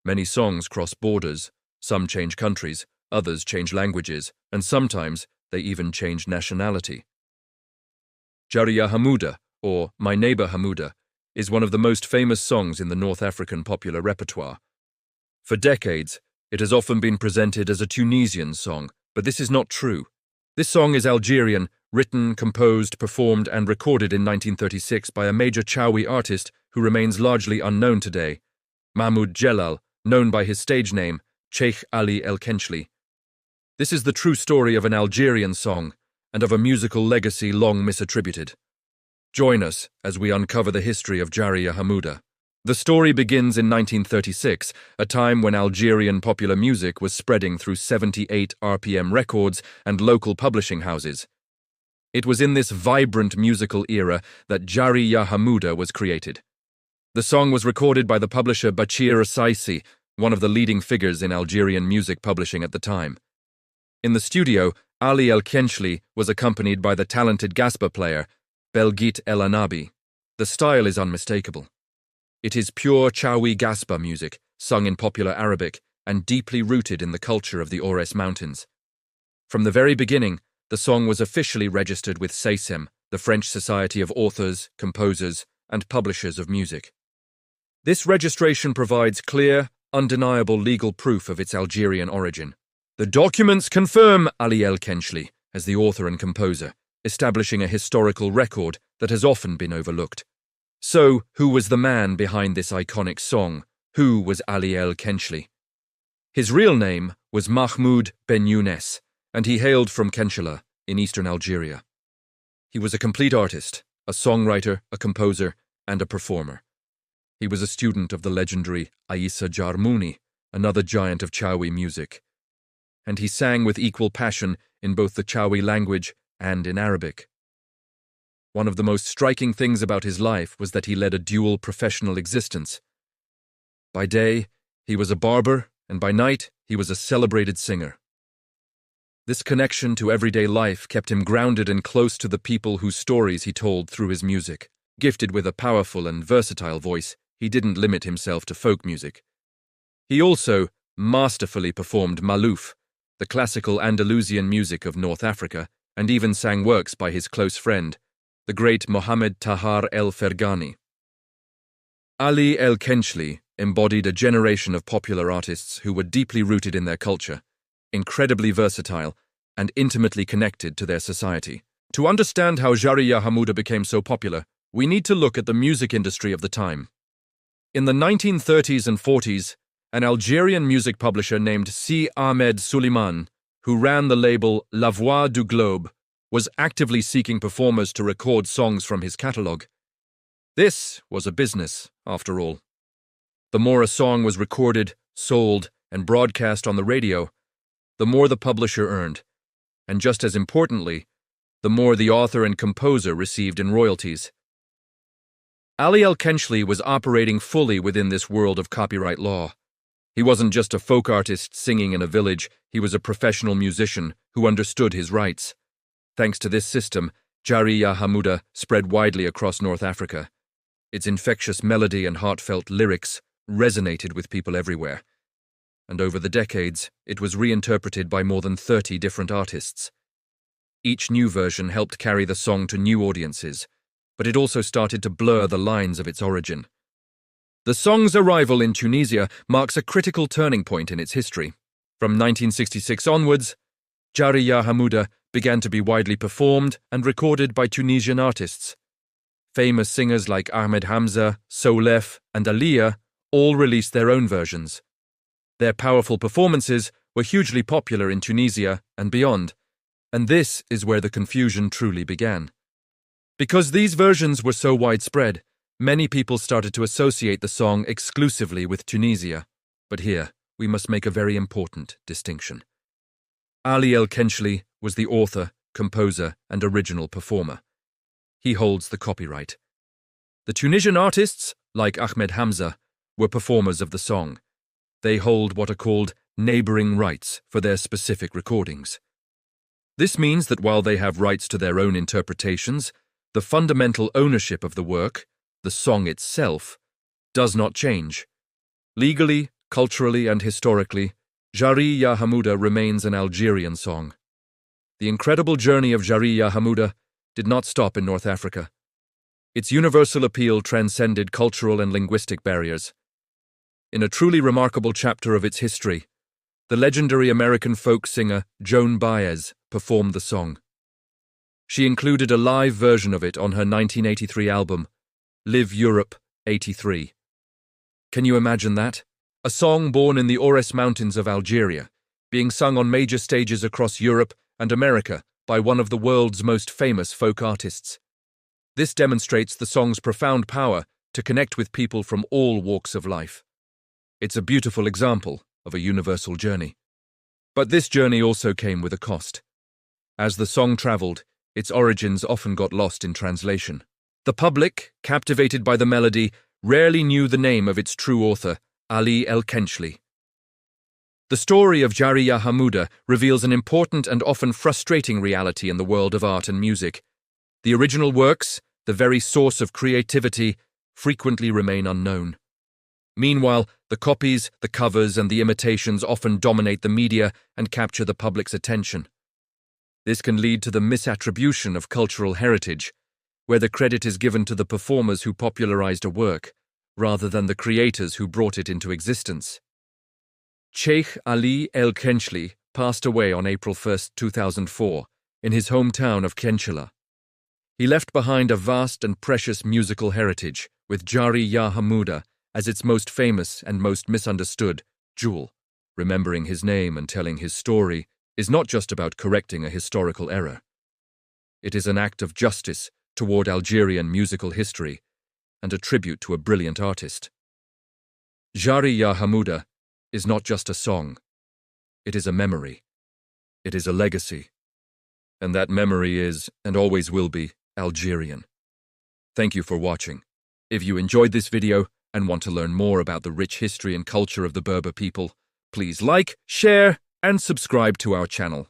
Many songs cross borders, some change countries, others change languages, and sometimes they even change nationality. Jari Ya Hamouda, or My Neighbor Hamouda, is one of the most famous songs in the North African popular repertoire. For decades, it has often been presented as a Tunisian song, but this is not true. This song is Algerian, written, composed, performed, and recorded in 1936 by a major Chaoui artist who remains largely unknown today, Mahmoud Djellal, known by his stage name, Sheikh Ali El Khenchli. This is the true story of an Algerian song and of a musical legacy long misattributed. Join us as we uncover the history of Jari Ya Hamouda. The story begins in 1936, a time when Algerian popular music was spreading through 78 RPM records and local publishing houses. It was in this vibrant musical era that Jari Ya Hamouda was created. The song was recorded by the publisher Bachir Saisi, one of the leading figures in Algerian music publishing at the time. In the studio, Ali El Khenchli was accompanied by the talented Gasba player, Belghit El Anabi. The style is unmistakable. It is pure Chaoui Gasba music, sung in popular Arabic, and deeply rooted in the culture of the Ores Mountains. From the very beginning, the song was officially registered with SACEM, the French Society of Authors, Composers, and Publishers of Music. This registration provides clear, undeniable legal proof of its Algerian origin. The documents confirm Ali El Khenchli as the author and composer, establishing a historical record that has often been overlooked. So, who was the man behind this iconic song? Who was Ali El Khenchli? His real name was Mahmoud Ben Younes, and he hailed from Khenchli in eastern Algeria. He was a complete artist, a songwriter, a composer, and a performer. He was a student of the legendary Aissa Jarmouni, another giant of Chaoui music. And he sang with equal passion in both the Chaoui language and in Arabic. One of the most striking things about his life was that he led a dual professional existence. By day, he was a barber, and by night, he was a celebrated singer. This connection to everyday life kept him grounded and close to the people whose stories he told through his music. Gifted with a powerful and versatile voice, he didn't limit himself to folk music. He also masterfully performed malouf, the classical Andalusian music of North Africa, and even sang works by his close friend, the great Mohammed Tahar El Ferghani. Ali El Khenchli embodied a generation of popular artists who were deeply rooted in their culture, incredibly versatile, and intimately connected to their society. To understand how Jari Ya Hamouda became so popular, we need to look at the music industry of the time. In the 1930s and 40s, an Algerian music publisher named Si Ahmed Suleiman, who ran the label La Voix du Globe, was actively seeking performers to record songs from his catalogue. This was a business, after all. The more a song was recorded, sold, and broadcast on the radio, the more the publisher earned, and just as importantly, the more the author and composer received in royalties. Ali El Khenchli was operating fully within this world of copyright law. He wasn't just a folk artist singing in a village, he was a professional musician who understood his rights. Thanks to this system, Jari Ya Hamouda spread widely across North Africa. Its infectious melody and heartfelt lyrics resonated with people everywhere. And over the decades, it was reinterpreted by more than 30 different artists. Each new version helped carry the song to new audiences, but it also started to blur the lines of its origin. The song's arrival in Tunisia marks a critical turning point in its history. From 1966 onwards, Jari Ya Hamouda began to be widely performed and recorded by Tunisian artists. Famous singers like Ahmed, Hamza, Soulef, and Aliyah all released their own versions. Their powerful performances were hugely popular in Tunisia and beyond, and this is where the confusion truly began. Because these versions were so widespread, many people started to associate the song exclusively with Tunisia. But here, we must make a very important distinction. Ali El Khenchli was the author, composer, and original performer. He holds the copyright. The Tunisian artists, like Ahmed Hamza, were performers of the song. They hold what are called neighboring rights for their specific recordings. This means that while they have rights to their own interpretations, the fundamental ownership of the work, the song itself, does not change. Legally, culturally and historically, Jari Ya Hamouda remains an Algerian song. The incredible journey of Jari Ya Hamouda did not stop in North Africa. Its universal appeal transcended cultural and linguistic barriers. In a truly remarkable chapter of its history, the legendary American folk singer Joan Baez performed the song. She included a live version of it on her 1983 album, Live Europe 83. Can you imagine that? A song born in the Ores Mountains of Algeria, being sung on major stages across Europe and America by one of the world's most famous folk artists. This demonstrates the song's profound power to connect with people from all walks of life. It's a beautiful example of a universal journey. But this journey also came with a cost. As the song traveled, its origins often got lost in translation. The public, captivated by the melody, rarely knew the name of its true author, Ali El Khenchli. The story of Jari Ya Hamouda reveals an important and often frustrating reality in the world of art and music. The original works, the very source of creativity, frequently remain unknown. Meanwhile, the copies, the covers, and the imitations often dominate the media and capture the public's attention. This can lead to the misattribution of cultural heritage, where the credit is given to the performers who popularized a work, rather than the creators who brought it into existence. Sheikh Ali El Khenchli passed away on April 1, 2004, in his hometown of Khenchli. He left behind a vast and precious musical heritage, with Jari Ya Hamouda as its most famous and most misunderstood jewel. Remembering his name and telling his story is not just about correcting a historical error. It is an act of justice toward Algerian musical history and a tribute to a brilliant artist. Jari Ya Hamouda is not just a song. It is a memory. It is a legacy. And that memory is, and always will be, Algerian. Thank you for watching. If you enjoyed this video and want to learn more about the rich history and culture of the Berber people, please like, share, and subscribe to our channel.